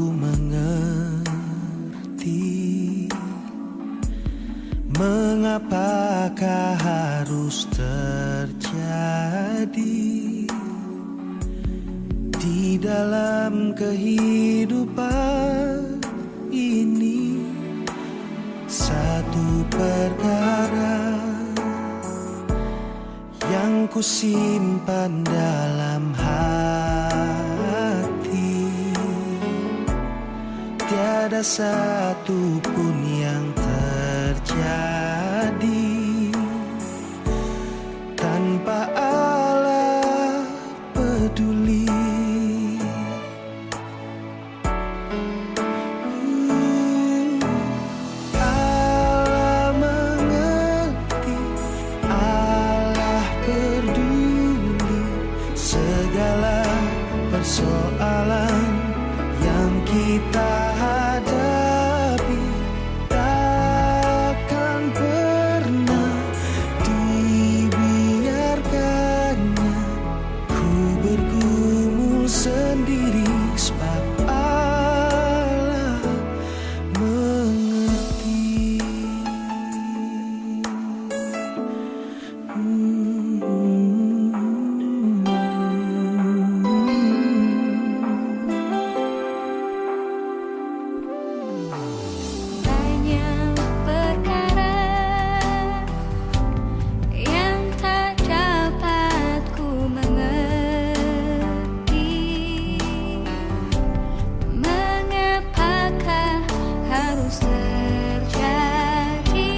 Ku mengerti mengapakah harus terjadi di dalam kehidupan ini. Satu perkara yang ku simpan dalam hati, tiada satu pun yang terjadi tanpa Allah peduli. Allah mengerti, Allah peduli segala persoalan yang kita hadapi. Takkan pernah dibiarkannya ku bergumul sendiri, sebab Allah mengerti. Banyak perkara yang tak dapat ku mengerti. Mengapakah harus terjadi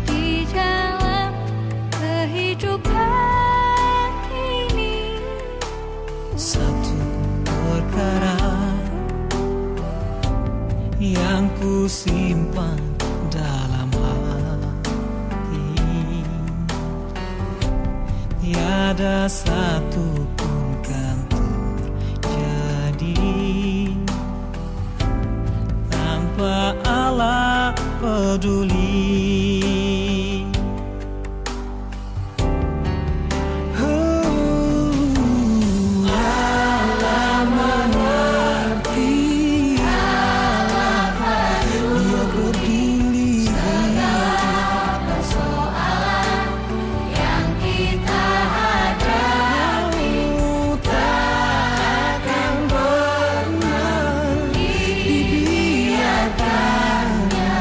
di dalam kehidupan ini? Satu perkara yang ku simpan dalam hati, tiada satu pun kan terjadi tanpa Allah peduli. Allah mengerti, Dia peduli Persoalan yang kita hadapi takkan pernah dibiarkannya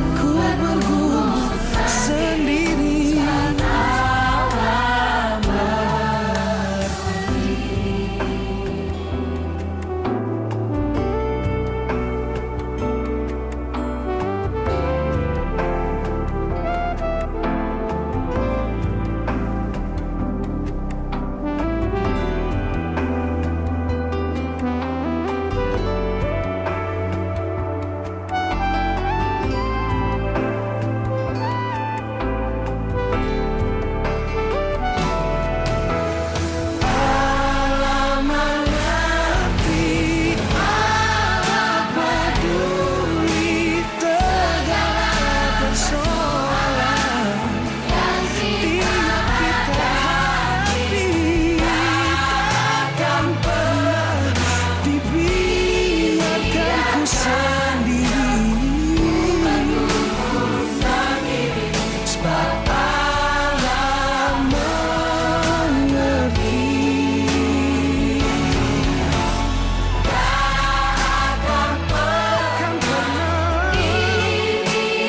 ku bergumul sendiri. Allah mengerti, Allah peduli segala persoalan yang tiap kita hadapi. Takkan pernah dibiarkan ku sendiri, sebab Allah mengerti.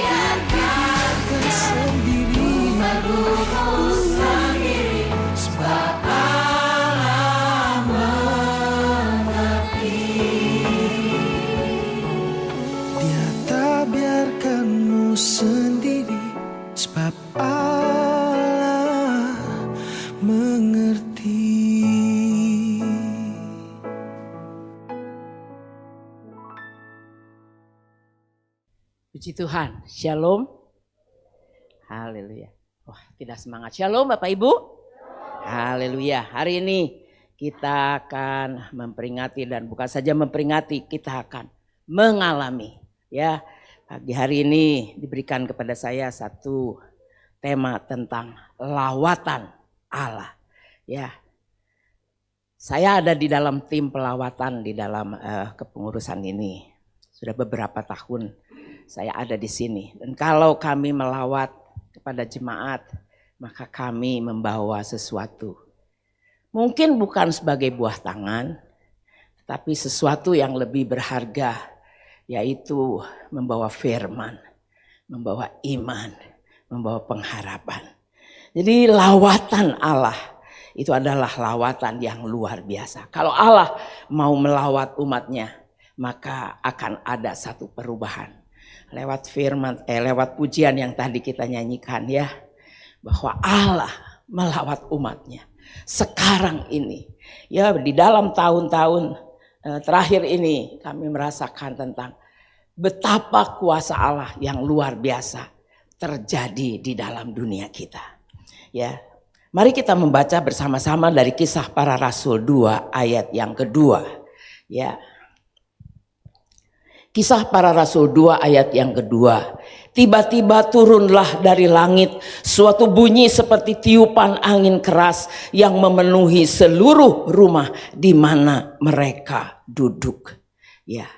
Takkan pernah dibiarkan sendiri, sebab Allah mengerti. Dia tak biarkanmu sendiri, sebab Allah mengerti. Puji Tuhan, shalom. Haleluya. Wah, tidak semangat. Shalom Bapak Ibu. Haleluya. Hari ini kita akan memperingati, dan bukan saja memperingati, kita akan mengalami. Ya, pagi hari ini diberikan kepada saya satu tema tentang lawatan Allah. Ya, Saya ada di dalam tim pelawatan di dalam kepengurusan ini. Sudah beberapa tahun saya ada di sini. Dan kalau kami melawat kepada jemaat, maka kami membawa sesuatu. Mungkin bukan sebagai buah tangan, tapi sesuatu yang lebih berharga, yaitu membawa firman, membawa iman, membawa pengharapan. Jadi lawatan Allah itu adalah lawatan yang luar biasa. Kalau Allah mau melawat umatnya, maka akan ada satu perubahan. Lewat firman, lewat pujian yang tadi kita nyanyikan ya, bahwa Allah melawat umatnya. Sekarang ini, ya di dalam tahun-tahun terakhir ini kami merasakan tentang betapa kuasa Allah yang luar biasa terjadi di dalam dunia kita. Ya, mari kita membaca bersama-sama dari Kisah Para Rasul 2 ayat yang kedua. Ya. Kisah Para Rasul 2 ayat yang kedua. Tiba-tiba turunlah dari langit suatu bunyi seperti tiupan angin keras yang memenuhi seluruh rumah di mana mereka duduk. Ya.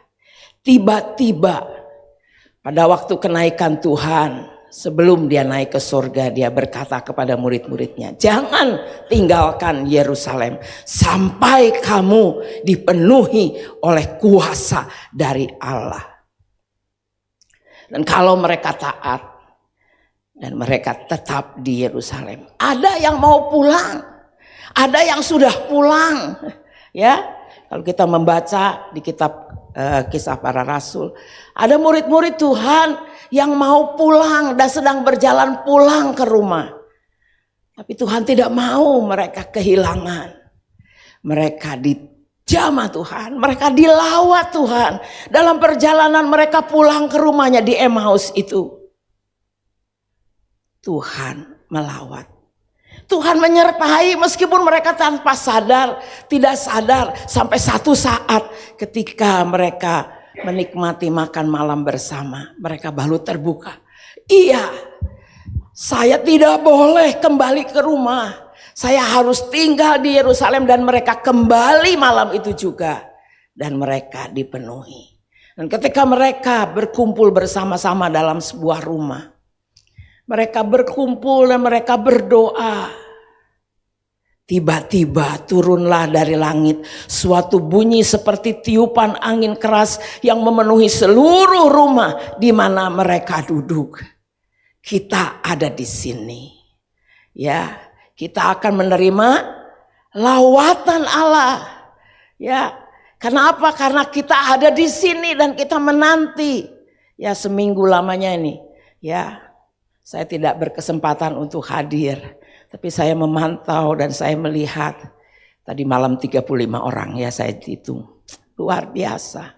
Tiba-tiba pada waktu kenaikan Tuhan, sebelum dia naik ke surga, dia berkata kepada murid-muridnya, jangan tinggalkan Yerusalem sampai kamu dipenuhi oleh kuasa dari Allah. Dan kalau mereka taat dan mereka tetap di Yerusalem, ada yang mau pulang, ada yang sudah pulang. Ya, kalau kita membaca di kitab Kisah Para Rasul, ada murid-murid Tuhan yang mau pulang dan sedang berjalan pulang ke rumah. Tapi Tuhan tidak mau mereka kehilangan. Mereka dijamah Tuhan, mereka dilawat Tuhan. Dalam perjalanan mereka pulang ke rumahnya di Emmaus itu. Tuhan melawat. Tuhan menyertai meskipun mereka tanpa sadar, tidak sadar, sampai satu saat ketika mereka menikmati makan malam bersama, mereka baru terbuka. Iya, saya tidak boleh kembali ke rumah. Saya harus tinggal di Yerusalem, dan mereka kembali malam itu juga. Dan mereka dipenuhi. Dan ketika mereka berkumpul bersama-sama dalam sebuah rumah, mereka berkumpul dan mereka berdoa. Tiba-tiba turunlah dari langit suatu bunyi seperti tiupan angin keras yang memenuhi seluruh rumah di mana mereka duduk. Kita ada di sini. Ya, kita akan menerima lawatan Allah. Ya, kenapa? Karena kita ada di sini dan kita menanti. Ya, seminggu lamanya ini. Ya, saya tidak berkesempatan untuk hadir, tapi saya memantau dan saya melihat tadi malam 35 orang ya saya hitung. Luar biasa.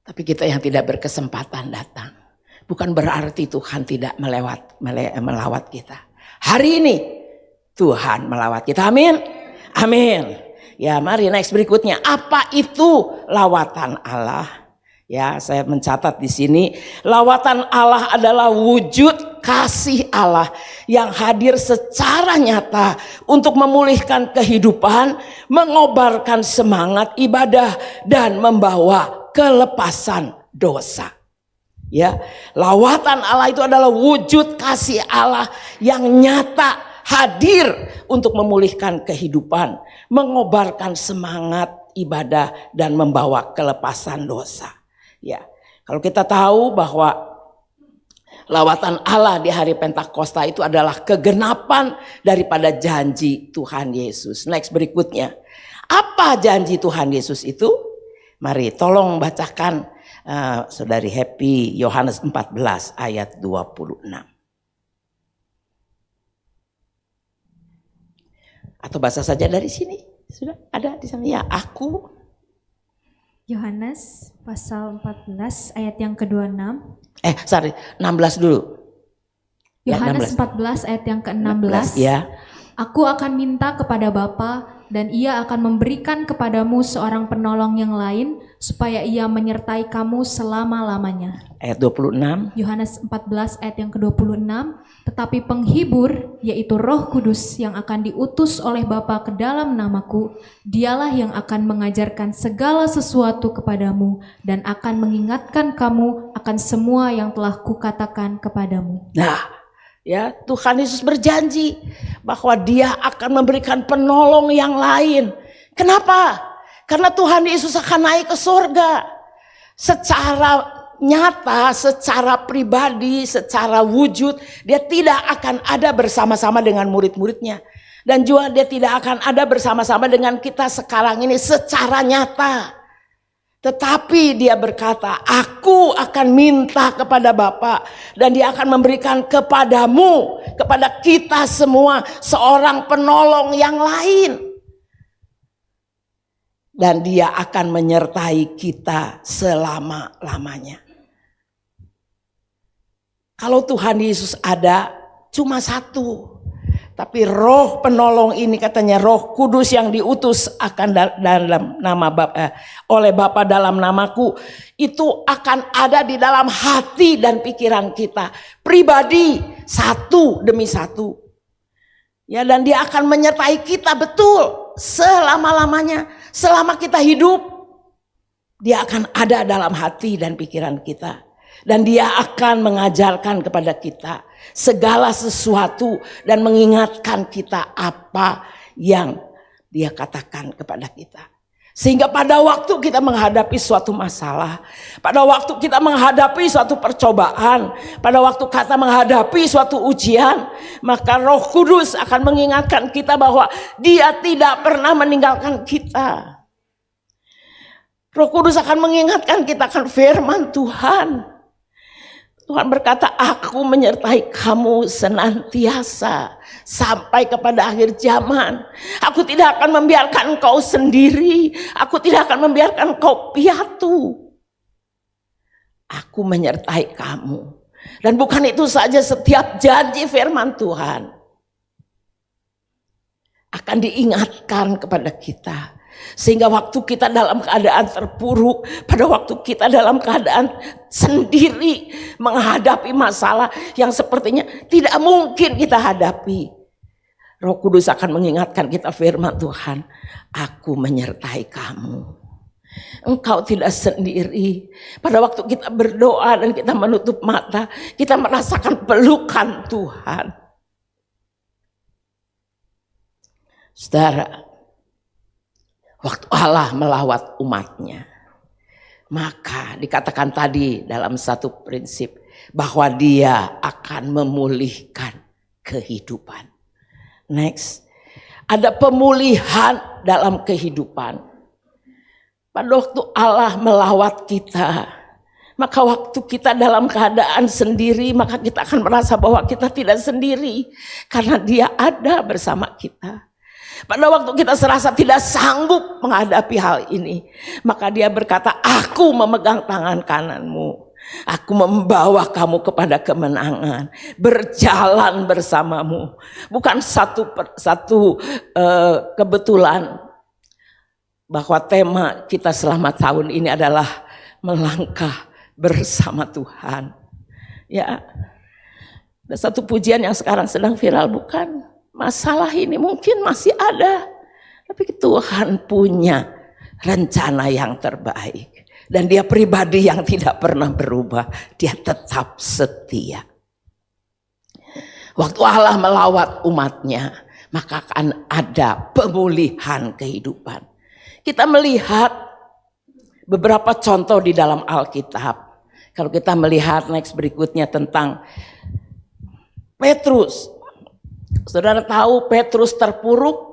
Tapi kita yang tidak berkesempatan datang, bukan berarti Tuhan tidak melawat kita. Hari ini Tuhan melawat kita. Amin. Amin. Ya, mari next berikutnya. Apa itu lawatan Allah? Ya, saya mencatat di sini, lawatan Allah adalah wujud kasih Allah yang hadir secara nyata untuk memulihkan kehidupan, mengobarkan semangat ibadah dan membawa kelepasan dosa. Ya, lawatan Allah itu adalah wujud kasih Allah yang nyata hadir untuk memulihkan kehidupan, mengobarkan semangat ibadah dan membawa kelepasan dosa. Ya, kalau kita tahu bahwa lawatan Allah di hari Pentakosta itu adalah kegenapan daripada janji Tuhan Yesus. Next berikutnya. Apa janji Tuhan Yesus itu? Mari tolong bacakan Saudari Happy Yohanes 14 ayat 26. Atau baca saja dari sini. Sudah ada di sana ya, aku Yohanes pasal 14 ayat yang ke-26. 16 dulu. Yohanes 14 ayat yang ke-16. Ya. Aku akan minta kepada Bapa dan ia akan memberikan kepadamu seorang penolong yang lain, supaya ia menyertai kamu selama-lamanya. Ayat 26. Yohanes 14 ayat yang ke-26, tetapi penghibur, yaitu Roh Kudus yang akan diutus oleh Bapa ke dalam namaku, dialah yang akan mengajarkan segala sesuatu kepadamu dan akan mengingatkan kamu akan semua yang telah kukatakan kepadamu. Nah, ya, Tuhan Yesus berjanji bahwa Dia akan memberikan penolong yang lain. Kenapa? Karena Tuhan Yesus akan naik ke surga. Secara nyata, secara pribadi, secara wujud, Dia tidak akan ada bersama-sama dengan murid-muridnya. Dan juga Dia tidak akan ada bersama-sama dengan kita sekarang ini secara nyata. Tetapi Dia berkata, aku akan minta kepada Bapa dan Dia akan memberikan kepadamu, kepada kita semua, seorang penolong yang lain. Dan Dia akan menyertai kita selama-lamanya. Kalau Tuhan Yesus ada cuma satu. Tapi roh penolong ini katanya Roh Kudus yang diutus akan dalam nama oleh Bapa dalam namaku, itu akan ada di dalam hati dan pikiran kita pribadi, satu demi satu. Ya, dan Dia akan menyertai kita betul selama-lamanya. Selama kita hidup, Dia akan ada dalam hati dan pikiran kita. Dan Dia akan mengajarkan kepada kita segala sesuatu dan mengingatkan kita apa yang Dia katakan kepada kita. Sehingga pada waktu kita menghadapi suatu masalah, pada waktu kita menghadapi suatu percobaan, pada waktu kita menghadapi suatu ujian, maka Roh Kudus akan mengingatkan kita bahwa Dia tidak pernah meninggalkan kita. Roh Kudus akan mengingatkan kita akan firman Tuhan. Tuhan berkata, aku menyertai kamu senantiasa sampai kepada akhir zaman. Aku tidak akan membiarkan engkau sendiri. Aku tidak akan membiarkan engkau piatu. Aku menyertai kamu. Dan bukan itu saja, setiap janji firman Tuhan akan diingatkan kepada kita. Sehingga waktu kita dalam keadaan terpuruk, pada waktu kita dalam keadaan sendiri menghadapi masalah yang sepertinya tidak mungkin kita hadapi, Roh Kudus akan mengingatkan kita firman Tuhan, aku menyertai kamu. Engkau tidak sendiri. Pada waktu kita berdoa dan kita menutup mata, kita merasakan pelukan Tuhan. Saudara, waktu Allah melawat umatnya, maka dikatakan tadi dalam satu prinsip bahwa Dia akan memulihkan kehidupan. Next, ada pemulihan dalam kehidupan. Pada waktu Allah melawat kita, maka waktu kita dalam keadaan sendiri, maka kita akan merasa bahwa kita tidak sendiri karena Dia ada bersama kita. Pada waktu kita serasa tidak sanggup menghadapi hal ini, maka Dia berkata, aku memegang tangan kananmu. Aku membawa kamu kepada kemenangan. Berjalan bersamamu. Bukan satu kebetulan bahwa tema kita selama tahun ini adalah melangkah bersama Tuhan. Ya, ada satu pujian yang sekarang sedang viral, bukan? Masalah ini mungkin masih ada, tapi Tuhan punya rencana yang terbaik. Dan Dia pribadi yang tidak pernah berubah. Dia tetap setia. Waktu Allah melawat umatnya, maka akan ada pemulihan kehidupan. Kita melihat beberapa contoh di dalam Alkitab. Kalau kita melihat next berikutnya tentang Petrus. Saudara tahu Petrus terpuruk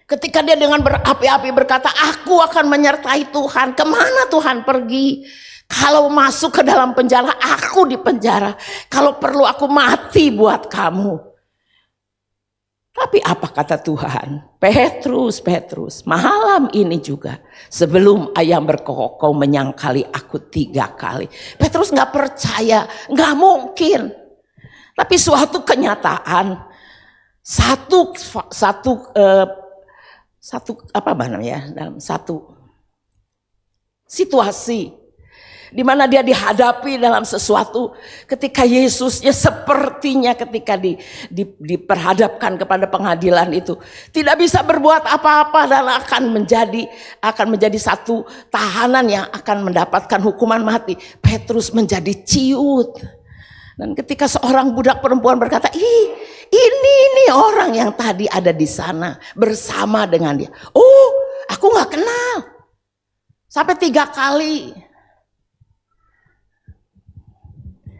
ketika dia dengan berapi-api berkata, aku akan menyertai Tuhan. Kemana Tuhan pergi? Kalau masuk ke dalam penjara, aku di penjara. Kalau perlu aku mati buat kamu. Tapi apa kata Tuhan? Petrus, malam ini juga sebelum ayam berkokok menyangkali aku 3 kali. Petrus gak percaya, gak mungkin. Tapi suatu kenyataan, satu dalam satu situasi di mana dia dihadapi dalam sesuatu ketika Yesusnya sepertinya ketika diperhadapkan kepada pengadilan itu tidak bisa berbuat apa-apa dan akan menjadi satu tahanan yang akan mendapatkan hukuman mati. Petrus menjadi ciut. Dan ketika seorang budak perempuan berkata, ini orang yang tadi ada di sana bersama dengan dia. Oh, aku gak kenal. Sampai 3 kali.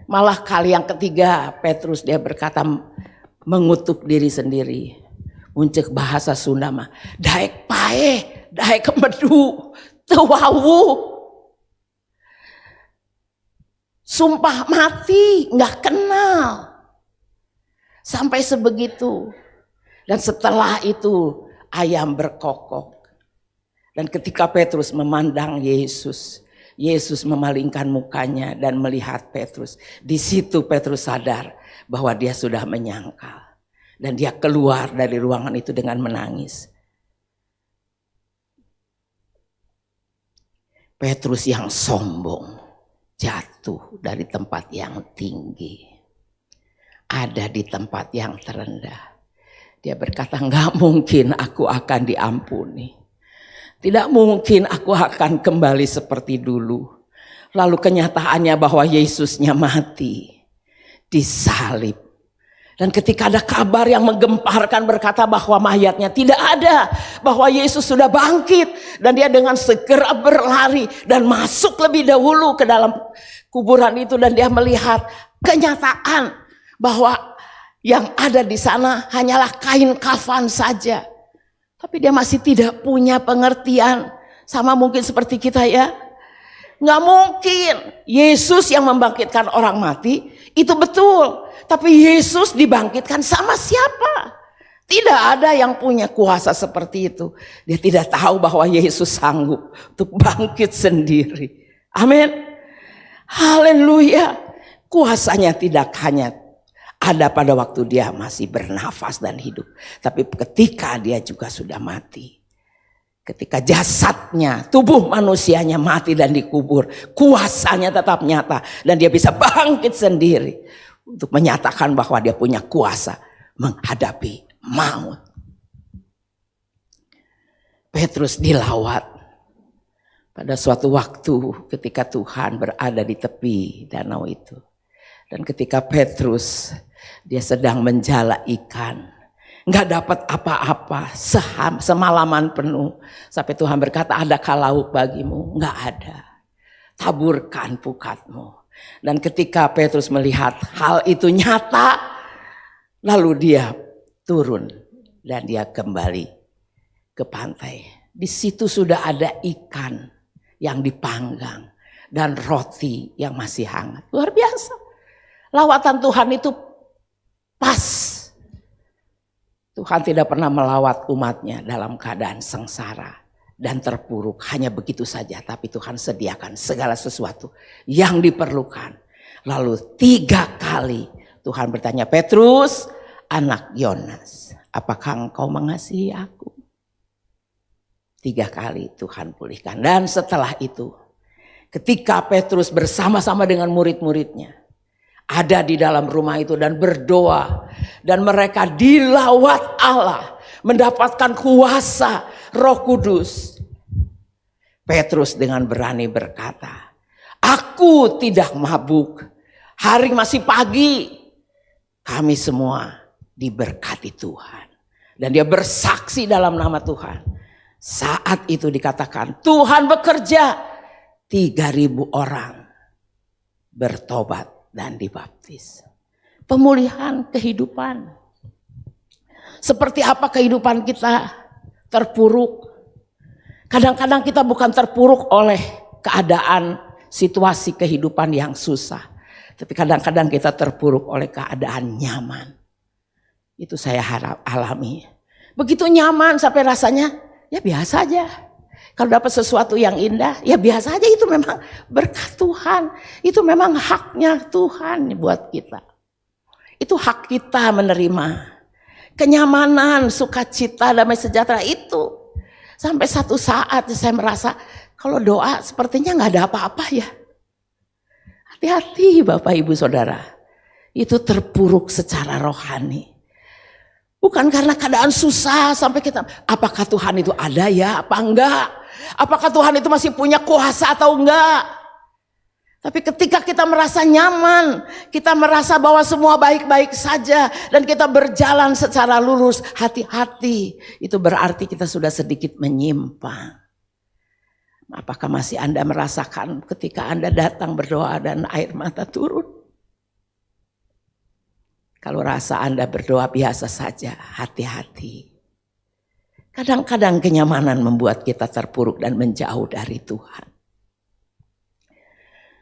Malah kali yang ketiga Petrus dia berkata mengutuk diri sendiri. Muncul bahasa Sunda mah, daek pae, daek kemedu, tewawu. Sumpah mati, nggak kenal. Sampai sebegitu. Dan setelah itu ayam berkokok. Dan ketika Petrus memandang Yesus, Yesus memalingkan mukanya dan melihat Petrus. Di situ Petrus sadar bahwa dia sudah menyangkal. Dan dia keluar dari ruangan itu dengan menangis. Petrus yang sombong jatuh dari tempat yang tinggi. Ada di tempat yang terendah. Dia berkata, enggak mungkin aku akan diampuni. Tidak mungkin aku akan kembali seperti dulu. Lalu kenyataannya bahwa Yesusnya mati. Disalib. Dan ketika ada kabar yang menggemparkan berkata bahwa mayatnya tidak ada. Bahwa Yesus sudah bangkit. Dan dia dengan segera berlari. Dan masuk lebih dahulu ke dalam kuburan itu. Dan dia melihat kenyataan bahwa yang ada di sana hanyalah kain kafan saja. Tapi dia masih tidak punya pengertian. Sama mungkin seperti kita ya. Nggak mungkin. Yesus yang membangkitkan orang mati. Itu betul. Tapi Yesus dibangkitkan sama siapa? Tidak ada yang punya kuasa seperti itu. Dia tidak tahu bahwa Yesus sanggup untuk bangkit sendiri. Amin. Haleluya. Kuasanya tidak hanya ada pada waktu dia masih bernafas dan hidup. Tapi ketika dia juga sudah mati. Ketika jasadnya, tubuh manusianya mati dan dikubur. Kuasanya tetap nyata. Dan dia bisa bangkit sendiri. Untuk menyatakan bahwa dia punya kuasa menghadapi maut. Petrus dilawat. Pada suatu waktu ketika Tuhan berada di tepi danau itu. Dan ketika Petrus dia sedang menjala ikan. Nggak dapat apa-apa. Semalaman penuh. Sampai Tuhan berkata, adakah lauk bagimu? Nggak ada. Taburkan pukatmu. Dan ketika Petrus melihat hal itu nyata. Lalu dia turun. Dan dia kembali ke pantai. Di situ sudah ada ikan yang dipanggang. Dan roti yang masih hangat. Luar biasa. Lawatan Tuhan itu pas. Tuhan tidak pernah melawat umatnya dalam keadaan sengsara dan terpuruk. Hanya begitu saja. Tapi Tuhan sediakan segala sesuatu yang diperlukan. Lalu 3 kali Tuhan bertanya, Petrus, anak Yonas, apakah engkau mengasihi aku? 3 kali Tuhan pulihkan. Dan setelah itu, ketika Petrus bersama-sama dengan murid-muridnya, ada di dalam rumah itu dan berdoa. Dan mereka dilawat Allah. Mendapatkan kuasa Roh Kudus. Petrus dengan berani berkata, aku tidak mabuk. Hari masih pagi. Kami semua diberkati Tuhan. Dan dia bersaksi dalam nama Tuhan. Saat itu dikatakan Tuhan bekerja. 3.000 orang bertobat dan dibaptis. Pemulihan kehidupan. Seperti apa kehidupan kita terpuruk. Kadang-kadang kita bukan terpuruk oleh keadaan situasi kehidupan yang susah. Tapi kadang-kadang kita terpuruk oleh keadaan nyaman. Itu saya harap alami. Begitu nyaman sampai rasanya ya biasa aja. Kalau dapat sesuatu yang indah, ya biasa aja, itu memang berkat Tuhan. Itu memang haknya Tuhan buat kita. Itu hak kita menerima. Kenyamanan, sukacita, damai sejahtera itu Sampai satu saat saya merasa kalau doa sepertinya nggak ada apa-apa ya. Hati-hati Bapak Ibu Saudara. Itu terpuruk secara rohani. Bukan karena keadaan susah sampai kita, apakah Tuhan itu ada ya apa enggak? Apakah Tuhan itu masih punya kuasa atau enggak? Tapi ketika kita merasa nyaman, kita merasa bahwa semua baik-baik saja dan kita berjalan secara lurus, hati-hati. Itu berarti kita sudah sedikit menyimpang. Apakah masih Anda merasakan ketika Anda datang berdoa dan air mata turun? Kalau rasa Anda berdoa biasa saja, hati-hati. Kadang-kadang kenyamanan membuat kita terpuruk dan menjauh dari Tuhan.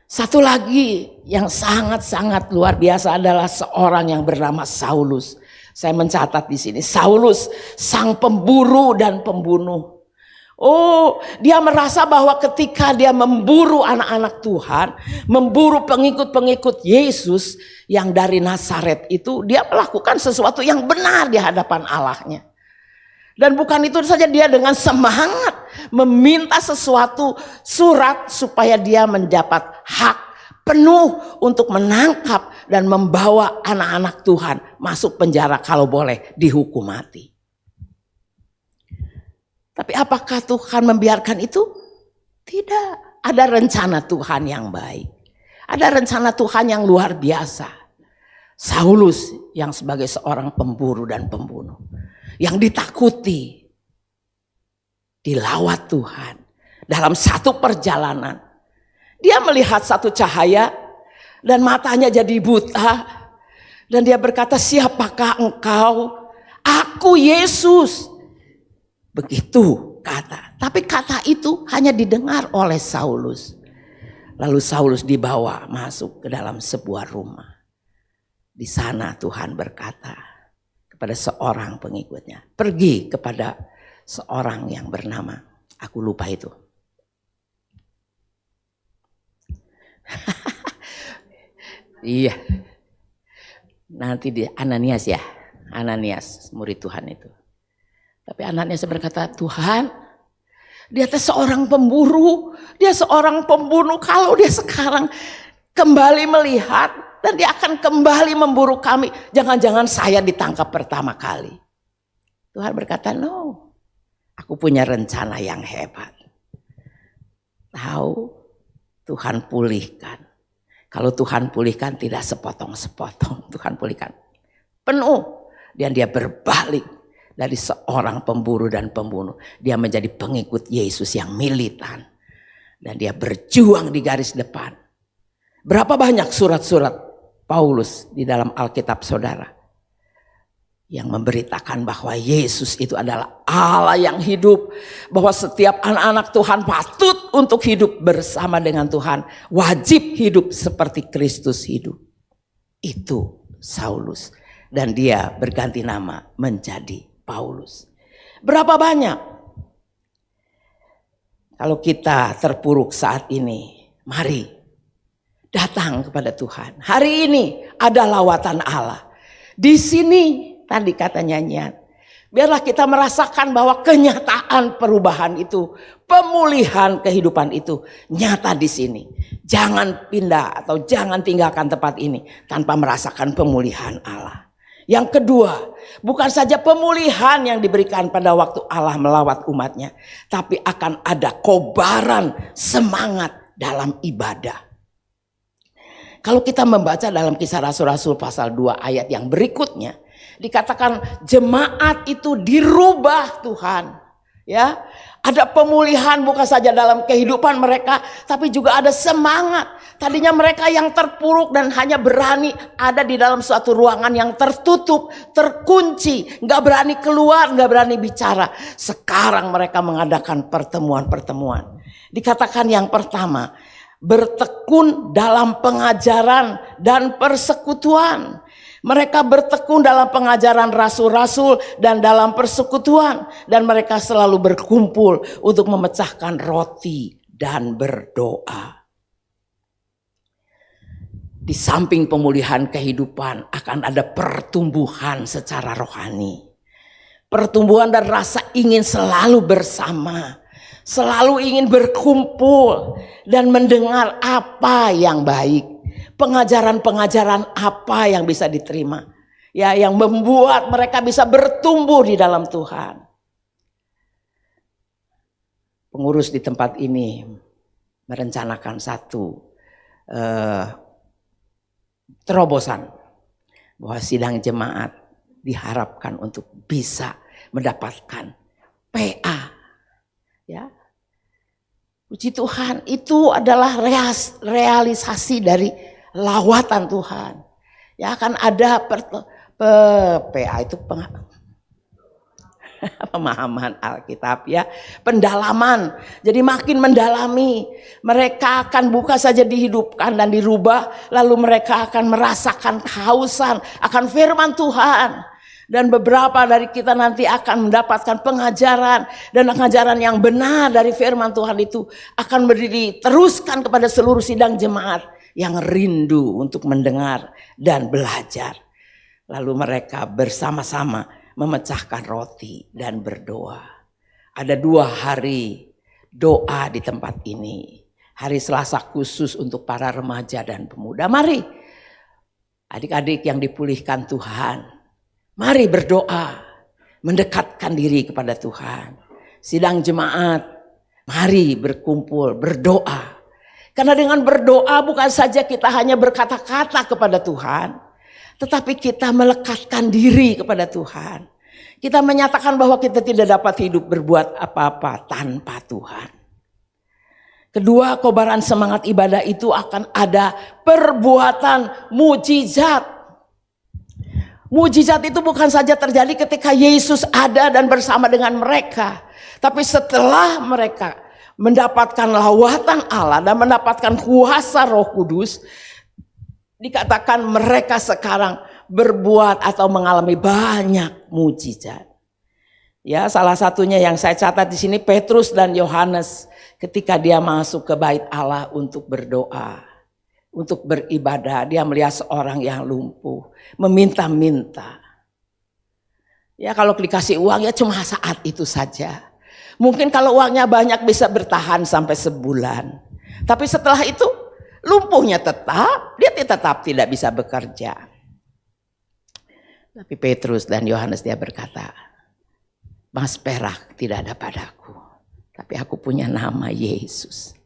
Satu lagi yang sangat-sangat luar biasa adalah seorang yang bernama Saulus. Saya mencatat di sini, Saulus sang pemburu dan pembunuh. Oh, dia merasa bahwa ketika dia memburu anak-anak Tuhan, memburu pengikut-pengikut Yesus yang dari Nazaret itu, dia melakukan sesuatu yang benar di hadapan Allahnya. Dan bukan itu saja, dia dengan semangat meminta sesuatu surat supaya dia mendapat hak penuh untuk menangkap dan membawa anak-anak Tuhan masuk penjara, kalau boleh dihukum mati. Tapi apakah Tuhan membiarkan itu? Tidak. Ada rencana Tuhan yang baik. Ada rencana Tuhan yang luar biasa. Saulus yang sebagai seorang pemburu dan pembunuh, yang ditakuti, dilawat Tuhan dalam satu perjalanan. Dia melihat satu cahaya dan matanya jadi buta. Dan dia berkata, siapakah engkau? Aku Yesus. Begitu kata. Tapi kata itu hanya didengar oleh Saulus. Lalu Saulus dibawa masuk ke dalam sebuah rumah. Di sana Tuhan berkata kepada seorang pengikutnya, pergi kepada seorang yang bernama, aku lupa itu. Iya. Nanti di Ananias ya. Ananias, murid Tuhan itu. Tapi Ananias berkata, Tuhan, dia seorang pemburu, dia seorang pembunuh. Kalau dia sekarang kembali melihat dan dia akan kembali memburu kami, jangan-jangan saya ditangkap pertama kali. Tuhan berkata, no, aku punya rencana yang hebat. Tahu, Tuhan pulihkan. Kalau Tuhan pulihkan tidak sepotong-sepotong, Tuhan pulihkan penuh. Dan dia berbalik dari seorang pemburu dan pembunuh. Dia menjadi pengikut Yesus yang militan. Dan dia berjuang di garis depan. Berapa banyak surat-surat Paulus di dalam Alkitab saudara. Yang memberitakan bahwa Yesus itu adalah Allah yang hidup. Bahwa setiap anak-anak Tuhan patut untuk hidup bersama dengan Tuhan. Wajib hidup seperti Kristus hidup. Itu Saulus. Dan dia berganti nama menjadi Paulus. Berapa banyak? Kalau kita terpuruk saat ini, mari datang kepada Tuhan. Hari ini ada lawatan Allah. Di sini tadi kata nyanyian, biarlah kita merasakan bahwa kenyataan perubahan itu, pemulihan kehidupan itu nyata di sini. Jangan pindah atau jangan tinggalkan tempat ini tanpa merasakan pemulihan Allah. Yang kedua, bukan saja pemulihan yang diberikan pada waktu Allah melawat umatnya, tapi akan ada kobaran semangat dalam ibadah. Kalau kita membaca dalam Kisah Rasul-Rasul pasal 2 ayat yang berikutnya, dikatakan jemaat itu dirubah Tuhan. Ya, ada pemulihan bukan saja dalam kehidupan mereka, tapi juga ada semangat. Tadinya mereka yang terpuruk dan hanya berani ada di dalam suatu ruangan yang tertutup, terkunci, nggak berani keluar, nggak berani bicara. Sekarang mereka mengadakan pertemuan-pertemuan. Dikatakan yang pertama, bertekun dalam pengajaran dan persekutuan. Mereka bertekun dalam pengajaran rasul-rasul dan dalam persekutuan. Dan mereka selalu berkumpul untuk memecahkan roti dan berdoa. Di samping pemulihan kehidupan akan ada pertumbuhan secara rohani. pertumbuhan dan rasa ingin selalu bersama, selalu ingin berkumpul dan mendengar apa yang baik, pengajaran-pengajaran apa yang bisa diterima, ya, yang membuat mereka bisa bertumbuh di dalam Tuhan. Pengurus di tempat ini merencanakan satu terobosan bahwa sidang jemaat diharapkan untuk bisa mendapatkan PA, ya. Puji Tuhan, itu adalah realisasi dari lawatan Tuhan. Ya, akan ada PA itu pemahaman Alkitab, ya, pendalaman. Jadi makin mendalami, mereka akan buka saja dihidupkan dan dirubah, lalu mereka akan merasakan kehausan akan firman Tuhan. Dan beberapa dari kita nanti akan mendapatkan pengajaran, dan pengajaran yang benar dari firman Tuhan itu akan diteruskan kepada seluruh sidang jemaat yang rindu untuk mendengar dan belajar. Lalu mereka bersama-sama memecahkan roti dan berdoa. Ada 2 hari doa di tempat ini. Hari Selasa khusus untuk para remaja dan pemuda. Mari adik-adik yang dipulihkan Tuhan, mari berdoa, mendekatkan diri kepada Tuhan. Sidang jemaat, mari berkumpul, berdoa. Karena dengan berdoa bukan saja kita hanya berkata-kata kepada Tuhan, tetapi kita melekatkan diri kepada Tuhan. Kita menyatakan bahwa kita tidak dapat hidup berbuat apa-apa tanpa Tuhan. Kedua, kobaran semangat ibadah itu akan ada perbuatan mujizat. Mujizat itu bukan saja terjadi ketika Yesus ada dan bersama dengan mereka, tapi setelah mereka mendapatkan lawatan Allah dan mendapatkan kuasa Roh Kudus, dikatakan mereka sekarang berbuat atau mengalami banyak mujizat. Ya, salah satunya yang saya catat di sini Petrus dan Yohanes ketika dia masuk ke bait Allah untuk berdoa, untuk beribadah, dia melihat seorang yang lumpuh, meminta-minta. Ya, kalau dikasih uang ya cuma saat itu saja. Mungkin kalau uangnya banyak bisa bertahan sampai sebulan. Tapi setelah itu lumpuhnya dia tetap tidak bisa bekerja. Tapi Petrus dan Yohanes dia berkata, "Mas perak tidak ada padaku, tapi aku punya nama Yesus."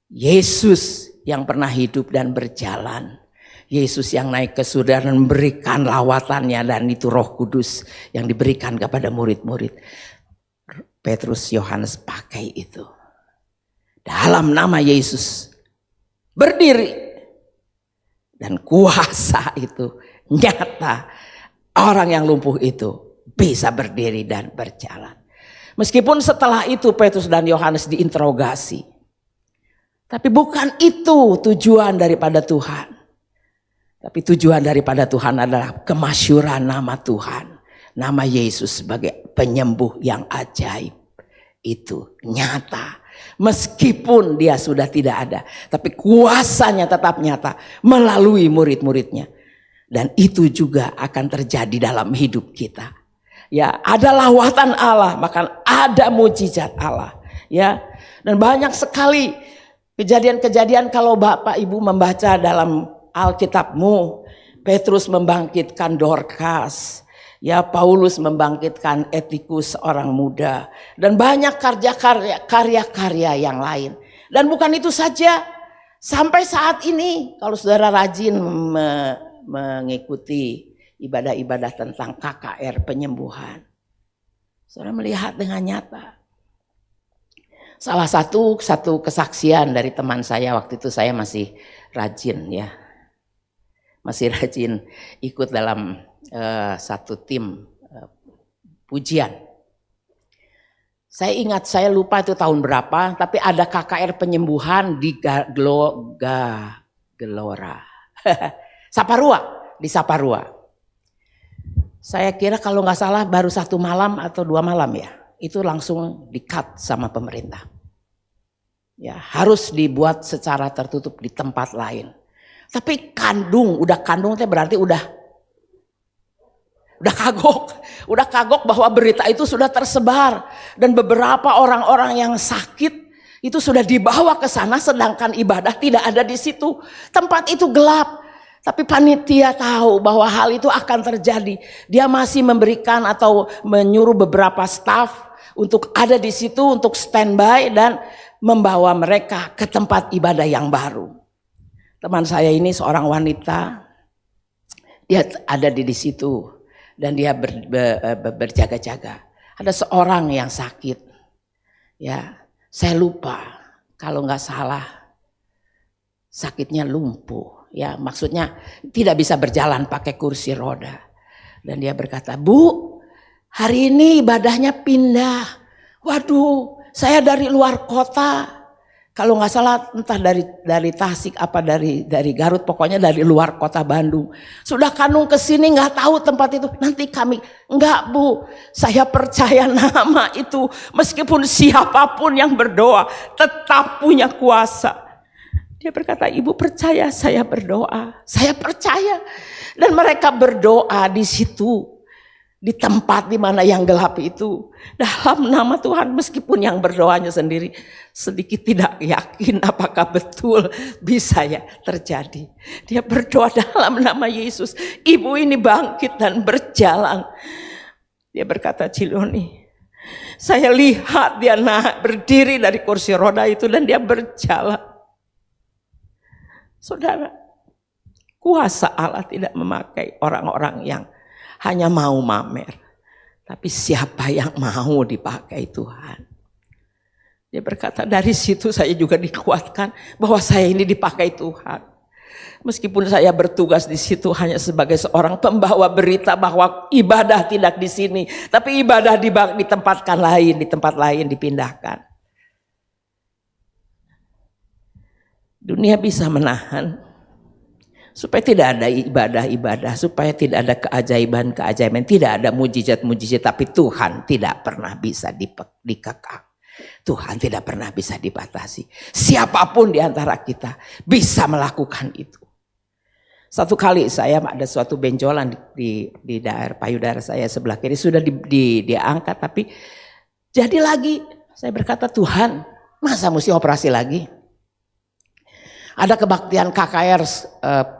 Yesus yang pernah hidup dan berjalan. Yesus yang naik ke surga dan memberikan lawatannya, dan itu Roh Kudus yang diberikan kepada murid-murid. Petrus Yohanes pakai itu. Dalam nama Yesus berdiri, dan kuasa itu nyata, orang yang lumpuh itu bisa berdiri dan berjalan. Meskipun setelah itu Petrus dan Yohanes diinterogasi, tapi bukan itu tujuan daripada Tuhan. Tapi tujuan daripada Tuhan adalah kemasyhuran nama Tuhan, nama Yesus sebagai penyembuh yang ajaib. Itu nyata. Meskipun dia sudah tidak ada, tapi kuasanya tetap nyata melalui murid-muridnya. Dan itu juga akan terjadi dalam hidup kita. Ya, ada lawatan Allah, bahkan ada mujizat Allah. Ya, dan banyak sekali kejadian-kejadian kalau Bapak Ibu membaca dalam Alkitabmu. Petrus membangkitkan Dorcas. Ya, Paulus membangkitkan Etikus orang muda, dan banyak karya-karya yang lain. Dan bukan itu saja, sampai saat ini kalau saudara rajin mengikuti ibadah-ibadah tentang KKR penyembuhan, saudara melihat dengan nyata. Salah satu kesaksian dari teman saya, waktu itu saya masih rajin, ya, masih rajin ikut dalam satu tim pujian. Saya ingat, saya lupa itu tahun berapa, tapi ada KKR penyembuhan di Gelora. Saparua, di Saparua. Saya kira kalau nggak salah baru 1 malam atau 2 malam ya, itu langsung di-cut sama pemerintah. Ya, harus dibuat secara tertutup di tempat lain. Tapi kandung teh berarti udah udah kagok bahwa berita itu sudah tersebar dan beberapa orang-orang yang sakit itu sudah dibawa ke sana sedangkan ibadah tidak ada di situ. Tempat itu gelap. Tapi panitia tahu bahwa hal itu akan terjadi. Dia masih memberikan atau menyuruh beberapa staf untuk ada di situ untuk standby dan membawa mereka ke tempat ibadah yang baru. Teman saya ini seorang wanita, dia ada di situ dan dia berjaga-jaga. Ada seorang yang sakit, ya saya lupa kalau nggak salah sakitnya lumpuh. Ya maksudnya tidak bisa berjalan pakai kursi roda. Dan dia berkata, "Bu, hari ini ibadahnya pindah. Waduh, saya dari luar kota. Kalau nggak salah entah dari Tasik apa dari Garut, pokoknya dari luar kota Bandung. Sudah kanung ke sini nggak tahu tempat itu. Nanti kami enggak, Bu. Saya percaya nama itu meskipun siapapun yang berdoa tetap punya kuasa." Dia berkata, "Ibu percaya saya berdoa." Saya percaya. Dan mereka berdoa di situ. Di tempat di mana yang gelap itu. Dalam nama Tuhan, meskipun yang berdoanya sendiri sedikit tidak yakin apakah betul bisa ya terjadi. Dia berdoa dalam nama Yesus. Ibu ini bangkit dan berjalan. Dia berkata, "Ciloni, saya lihat dia berdiri dari kursi roda itu dan dia berjalan." Saudara, kuasa Allah tidak memakai orang-orang yang hanya mau mamer. Tapi siapa yang mau dipakai Tuhan. Dia berkata, dari situ saya juga dikuatkan bahwa saya ini dipakai Tuhan. Meskipun saya bertugas di situ hanya sebagai seorang pembawa berita bahwa ibadah tidak di sini. Tapi ibadah ditempatkan lain, di tempat lain dipindahkan. Dunia bisa menahan supaya tidak ada ibadah-ibadah, supaya tidak ada keajaiban-keajaiban, tidak ada mujizat-mujizat, tapi Tuhan tidak pernah bisa dikekang. Tuhan tidak pernah bisa dibatasi. Siapapun di antara kita bisa melakukan itu. Satu kali saya ada suatu benjolan di daerah payudara saya sebelah kiri sudah diangkat, tapi jadi lagi. Saya berkata, "Tuhan, masa mesti operasi lagi?" Ada kebaktian KKR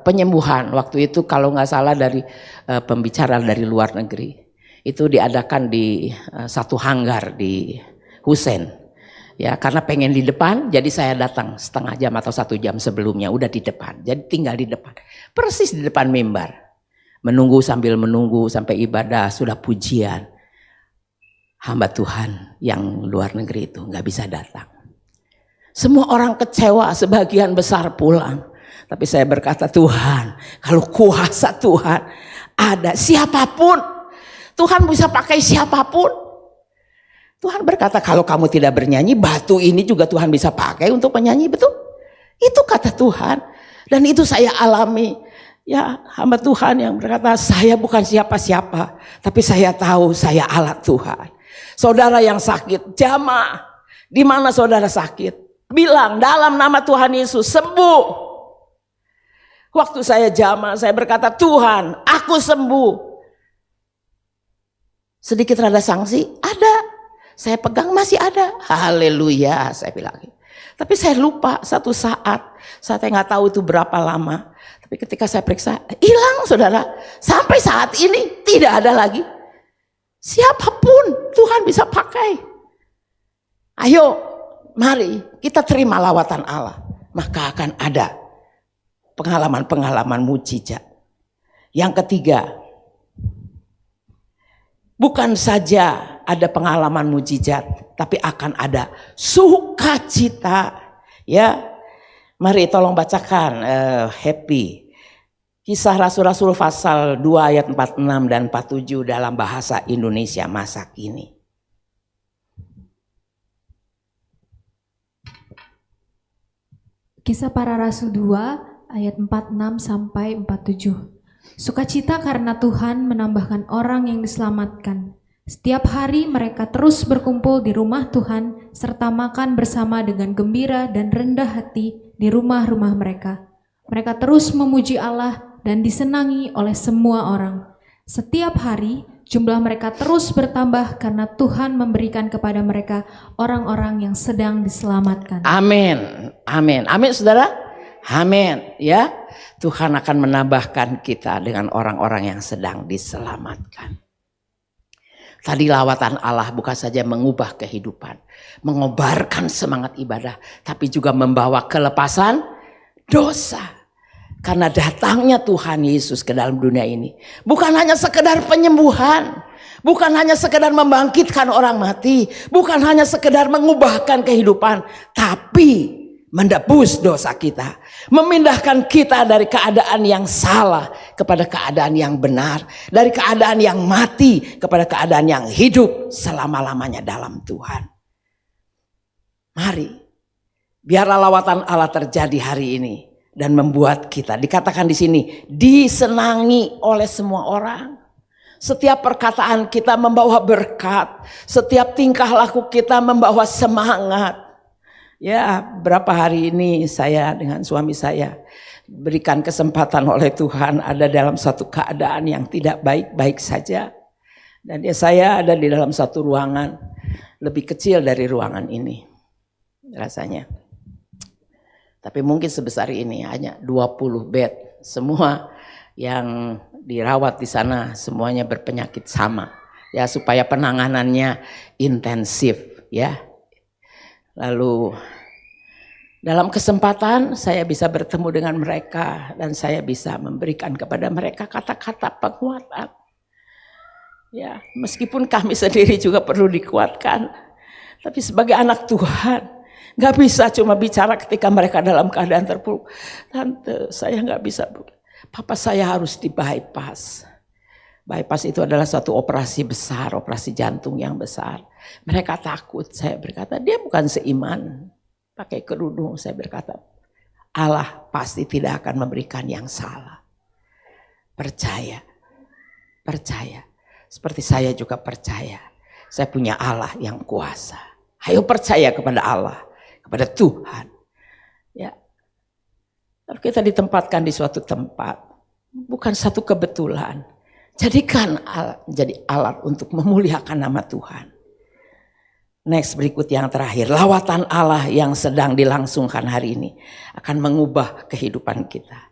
penyembuhan waktu itu kalau nggak salah dari pembicara dari luar negeri. Itu diadakan di satu hanggar di Husein. Ya karena pengen di depan jadi saya datang setengah jam atau 1 jam sebelumnya udah di depan. Jadi tinggal di depan. Persis di depan mimbar. Menunggu sambil menunggu sampai ibadah sudah pujian. Hamba Tuhan yang luar negeri itu nggak bisa datang. Semua orang kecewa, sebagian besar pulang. Tapi saya berkata, Tuhan, kalau kuasa Tuhan ada siapapun, Tuhan bisa pakai siapapun. Tuhan berkata, kalau kamu tidak bernyanyi, batu ini juga Tuhan bisa pakai untuk menyanyi, betul? Itu kata Tuhan. Dan itu saya alami. Ya, hamba Tuhan yang berkata, saya bukan siapa-siapa, tapi saya tahu saya alat Tuhan. Saudara yang sakit, jamaah, di mana saudara sakit? Bilang dalam nama Tuhan Yesus sembuh. Waktu saya jamaah saya berkata, Tuhan aku sembuh. Sedikit rada sanksi, ada. Saya pegang masih ada. Haleluya saya bilang. Tapi saya lupa satu saat. Saya nggak tahu itu berapa lama. Tapi ketika saya periksa, hilang saudara. Sampai saat ini tidak ada lagi. Siapapun Tuhan bisa pakai. Ayo. Mari kita terima lawatan Allah, maka akan ada pengalaman-pengalaman mujizat. Yang ketiga, bukan saja ada pengalaman mujizat, tapi akan ada sukacita. Ya, mari tolong bacakan happy. Kisah Rasul-Rasul pasal 2 ayat 46 dan 47 dalam bahasa Indonesia masa kini. Kisah Para Rasul 2 ayat 46 sampai 47. Sukacita karena Tuhan menambahkan orang yang diselamatkan. Setiap hari mereka terus berkumpul di rumah Tuhan serta makan bersama dengan gembira dan rendah hati di rumah-rumah mereka. Mereka terus memuji Allah dan disenangi oleh semua orang. Setiap hari jumlah mereka terus bertambah karena Tuhan memberikan kepada mereka orang-orang yang sedang diselamatkan. Amin. Amin. Amin saudara. Amin. Ya, Tuhan akan menambahkan kita dengan orang-orang yang sedang diselamatkan. Tadi lawatan Allah bukan saja mengubah kehidupan, mengobarkan semangat ibadah, tapi juga membawa kelepasan dosa. Karena datangnya Tuhan Yesus ke dalam dunia ini bukan hanya sekedar penyembuhan, bukan hanya sekedar membangkitkan orang mati, bukan hanya sekedar mengubahkan kehidupan, tapi menebus dosa kita, memindahkan kita dari keadaan yang salah kepada keadaan yang benar, dari keadaan yang mati kepada keadaan yang hidup selama-lamanya dalam Tuhan. Mari, biarlah lawatan Allah terjadi hari ini dan membuat kita, dikatakan di sini, disenangi oleh semua orang. Setiap perkataan kita membawa berkat, setiap tingkah laku kita membawa semangat. Ya, berapa hari ini saya dengan suami saya berikan kesempatan oleh Tuhan ada dalam satu keadaan yang tidak baik-baik saja. Dan saya ada di dalam satu ruangan lebih kecil dari ruangan ini rasanya. Tapi mungkin sebesar ini, hanya 20 bed. Semua yang dirawat di sana semuanya berpenyakit sama. Ya, supaya penanganannya intensif, ya. Lalu dalam kesempatan saya bisa bertemu dengan mereka dan saya bisa memberikan kepada mereka kata-kata penguatan. Ya, meskipun kami sendiri juga perlu dikuatkan, tapi sebagai anak Tuhan gak bisa cuma bicara ketika mereka dalam keadaan terpuruk. Tante, saya gak bisa. Papa saya harus di bypass. Bypass itu adalah suatu operasi besar, operasi jantung yang besar. Mereka takut, saya berkata, dia bukan seiman. Pakai kerudung, saya berkata, Allah pasti tidak akan memberikan yang salah. Percaya, percaya. Seperti saya juga percaya, saya punya Allah yang kuasa. Ayo percaya kepada Allah, kepada Tuhan. Ya, kalau kita ditempatkan di suatu tempat, bukan satu kebetulan. Jadikan jadi alat untuk memuliakan nama Tuhan. Next, berikut yang terakhir, lawatan Allah yang sedang dilangsungkan hari ini akan mengubah kehidupan kita.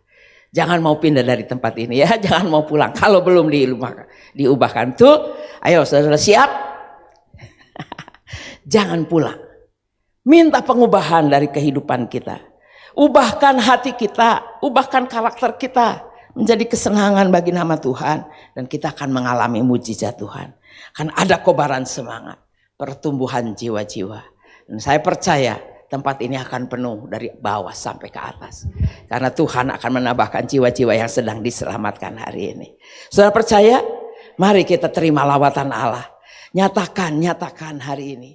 Jangan mau pindah dari tempat ini ya, jangan mau pulang kalau belum diubahkan. Tuh, ayo saudara siap? Jangan pulang. Minta pengubahan dari kehidupan kita. Ubahkan hati kita, ubahkan karakter kita menjadi kesenangan bagi nama Tuhan. Dan kita akan mengalami mujizat Tuhan. Akan ada kobaran semangat, pertumbuhan jiwa-jiwa. Dan saya percaya tempat ini akan penuh dari bawah sampai ke atas. Karena Tuhan akan menambahkan jiwa-jiwa yang sedang diselamatkan hari ini. Saudara percaya? Mari kita terima lawatan Allah. Nyatakan hari ini.